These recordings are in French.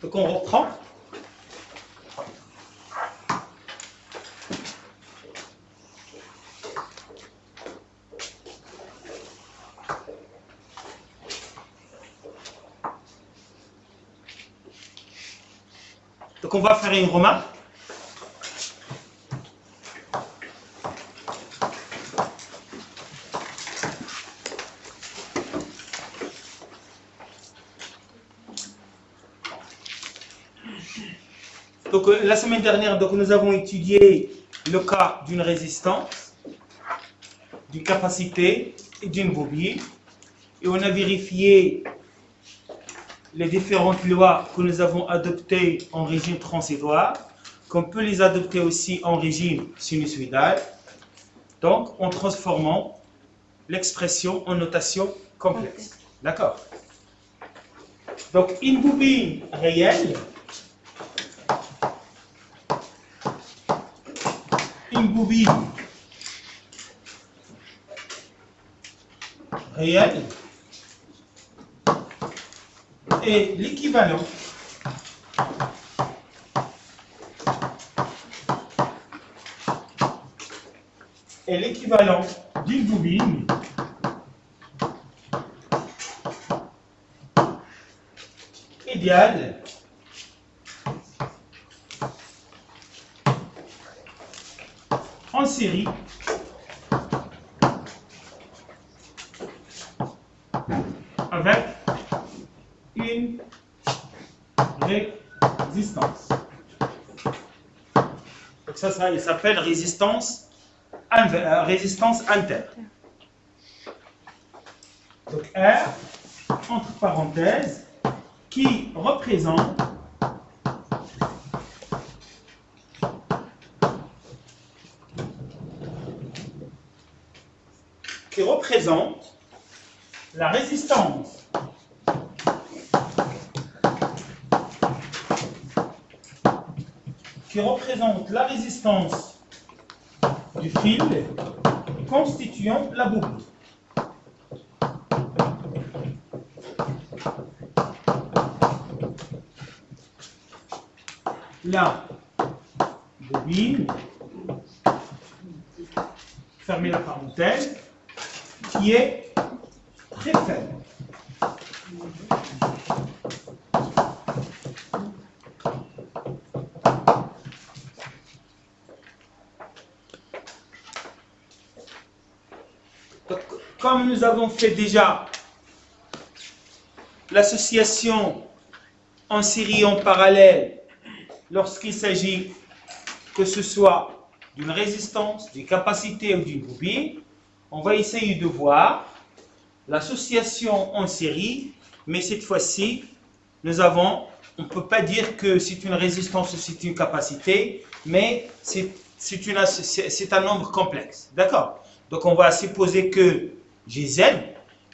Donc on reprend. Donc on va faire une remarque. Donc la semaine dernière, donc, nous avons étudié le cas d'une résistance, d'une capacité et d'une bobine. Et on a vérifié les différentes lois que nous avons adoptées en régime transitoire, qu'on peut les adopter aussi en régime sinusoïdal, donc en transformant l'expression en notation complexe. D'accord? Donc une bobine réelle, une bobine réelle est l'équivalent d'une bobine idéale en série avec une résistance. Donc ça il s'appelle résistance interne. Donc R, entre parenthèses, qui représente la résistance du fil constituant la bobine. La bobine, fermez la parenthèse, qui est très faible. Donc, comme nous avons fait déjà l'association en série en parallèle lorsqu'il s'agit que ce soit d'une résistance, d'une capacité ou d'une bobine, on va essayer de voir l'association en série, mais cette fois-ci, on ne peut pas dire que c'est une résistance ou c'est une capacité, mais c'est un nombre complexe. D'accord? Donc on va supposer que j'ai Z,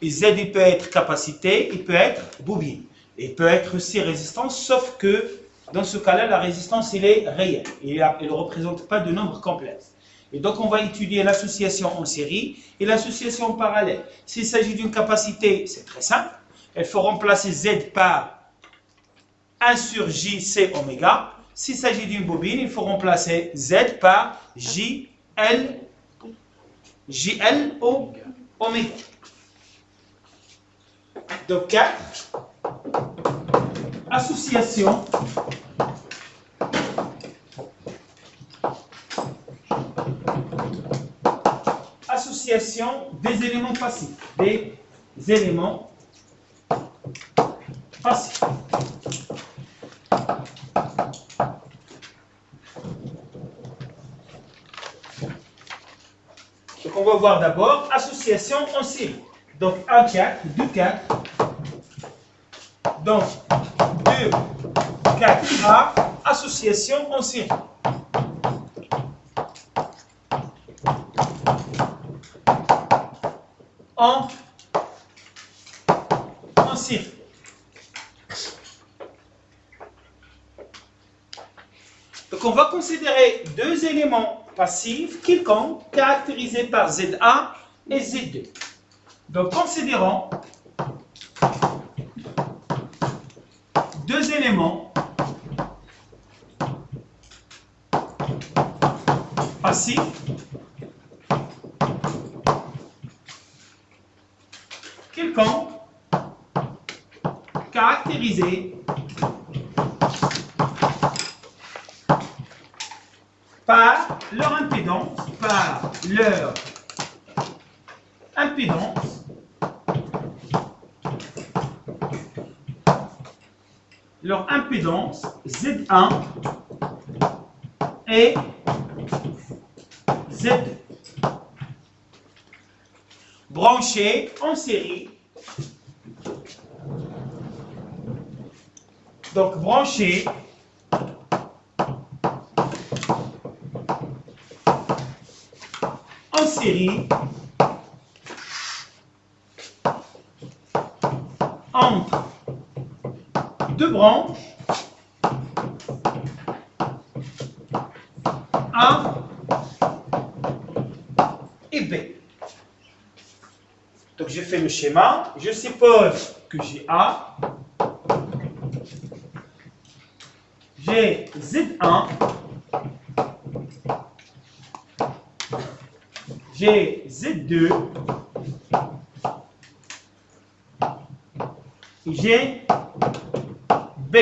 et Z il peut être capacité, il peut être bobine, et il peut être aussi résistance, sauf que dans ce cas-là, la résistance elle est réelle, et elle ne représente pas de nombre complexe. Et donc on va étudier l'association en série et l'association en parallèle. S'il s'agit d'une capacité, c'est très simple. Il faut remplacer Z par 1 sur JC oméga. S'il s'agit d'une bobine, il faut remplacer Z par JL oméga. Donc 4. Association des éléments passifs. Des éléments passifs. Donc on va voir d'abord association en série. Donc 1, 4, 2, 4. Donc 2, 4, A, association en série. En série. Donc on va considérer deux éléments passifs quelconques caractérisés par ZA et Z2. Donc considérons deux éléments passif quelconque caractérisé par leur impédance, leur impédance Z1 et Z2 branchés en série. Donc branchés en série entre deux branches A et B. Donc je fais le schéma, je suppose que j'ai A, j'ai Z1, j'ai Z2, j'ai B.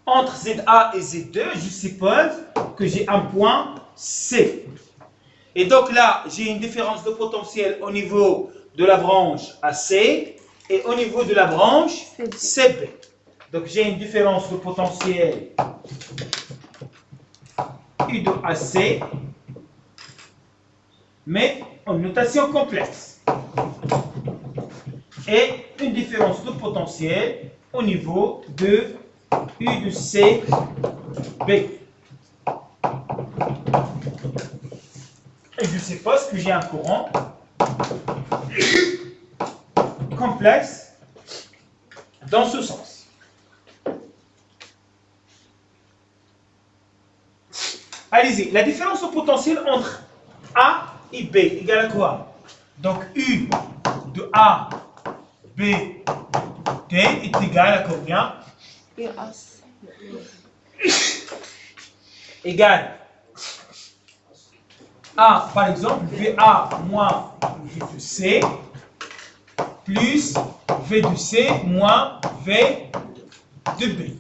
Entre ZA et Z2, je suppose que j'ai un point C. Et donc là, j'ai une différence de potentiel au niveau de la branche AC et au niveau de la branche CB. Donc j'ai une différence de potentiel U de AC, mais en notation complexe. Et une différence de potentiel au niveau de U de CB. Et je suppose que j'ai un courant complexe dans ce sens. Allez-y, la différence de potentiel entre A et B égale à quoi? Donc U de A, B, T est égal à combien? Égal A, par exemple, VA moins V de C plus V de C moins V de B.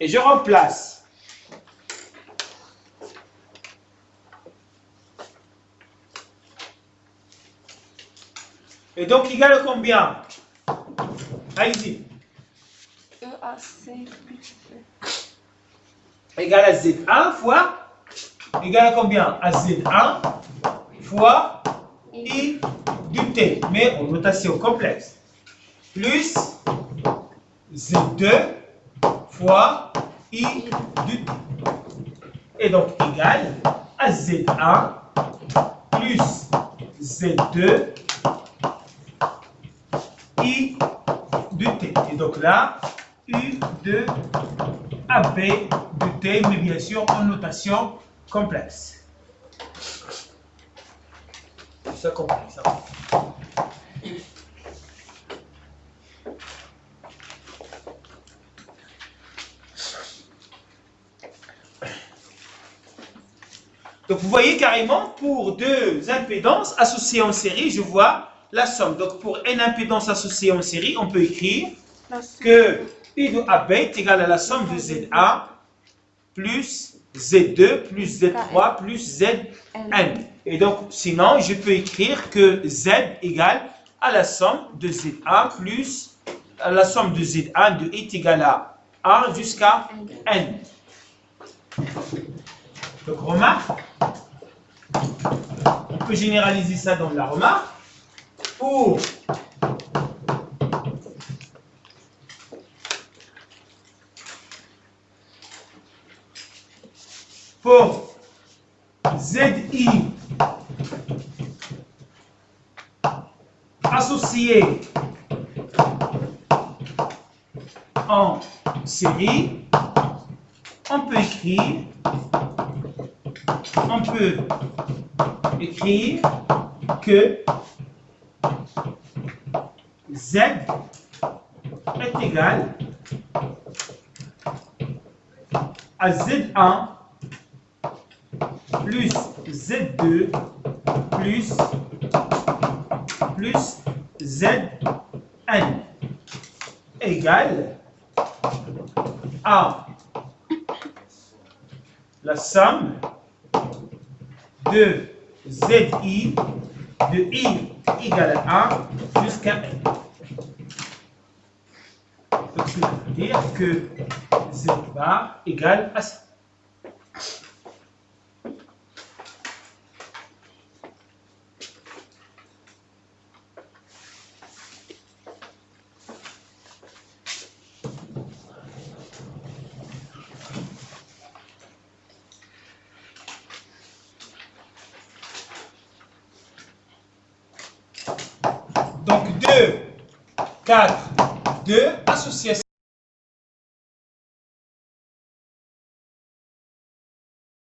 Et je remplace. Et donc, égal à combien? Allez-y. EAC plus Égal à Z1 fois, égal à combien? À Z1 fois I du T, mais en notation complexe. Plus Z2 fois I du T. Et donc égal à Z1 plus Z2 I du T. Et donc là, U de AB de T, mais bien sûr en notation complexe. C'est ça complexe. Donc vous voyez carrément, pour deux impédances associées en série, je vois la somme. Donc pour n impédances associées en série, on peut écrire que U de AB est égal à la somme de ZA plus Z2 plus Z3 plus Zn. Et donc sinon, je peux écrire que Z égale à la somme de ZA plus la somme de ZA de est égale à A jusqu'à N. Donc remarque, on peut généraliser ça dans la remarque. Pour ZI associé en série, on peut écrire que Z est égal à Z1 plus Z2 plus Zn égale à la somme de Zi de I égale à 1 jusqu'à N. Donc, cela veut dire que Z bar égale à ça. Donc 2, 4, 2, association.